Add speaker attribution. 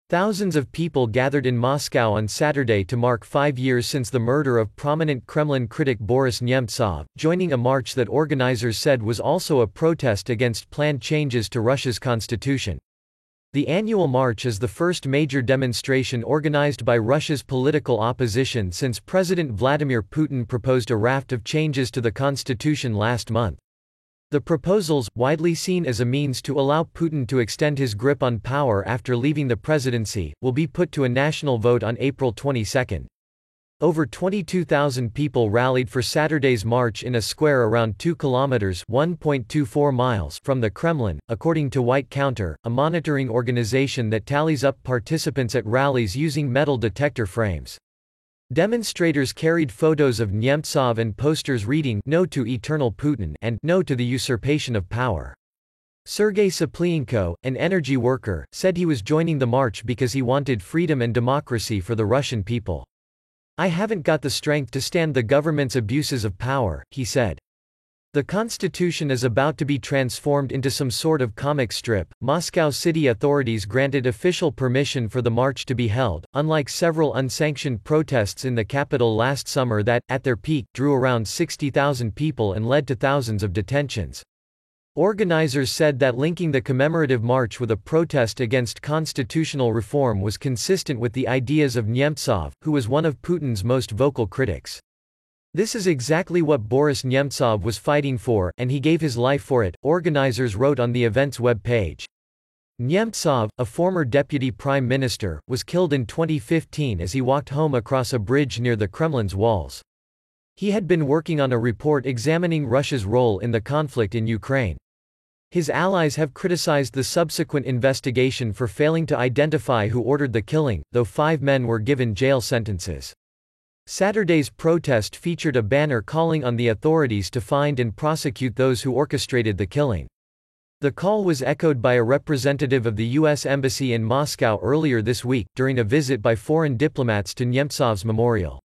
Speaker 1: Thousands of people gathered in Moscow on Saturday to mark 5 years since the murder of prominent Kremlin critic Boris Nemtsov, joining a march that organizers said was also a protest against planned changes to Russia's constitution. The annual march is the first major demonstration organized by Russia's political opposition since President Vladimir Putin proposed a raft of changes to the constitution last month. The proposals, widely seen as a means to allow Putin to extend his grip on power after leaving the presidency, will be put to a national vote on April 22. Over 22,000 people rallied for Saturday's march in a square around 2 kilometers (1.24 miles) from the Kremlin, according to White Counter, a monitoring organization that tallies up participants at rallies using metal detector frames. Demonstrators carried photos of Nemtsov and posters reading "No to Eternal Putin" and "No to the Usurpation of Power." Sergei Saplienko, an energy worker, said he was joining the march because he wanted freedom and democracy for the Russian people. "I haven't got the strength to stand the government's abuses of power," he said. The constitution is about to be transformed into some sort of comic strip. Moscow city authorities granted official permission for the march to be held, unlike several unsanctioned protests in the capital last summer that, at their peak, drew around 60,000 people and led to thousands of detentions. Organizers said that linking the commemorative march with a protest against constitutional reform was consistent with the ideas of Nemtsov, who was one of Putin's most vocal critics. "This is exactly what Boris Nemtsov was fighting for, and he gave his life for it," organizers wrote on the event's web page. Nemtsov, a former deputy prime minister, was killed in 2015 as he walked home across a bridge near the Kremlin's walls. He had been working on a report examining Russia's role in the conflict in Ukraine. His allies have criticized the subsequent investigation for failing to identify who ordered the killing, though 5 men were given jail sentences. Saturday's protest featured a banner calling on the authorities to find and prosecute those who orchestrated the killing. The call was echoed by a representative of the U.S. Embassy in Moscow earlier this week, during a visit by foreign diplomats to Nemtsov's memorial.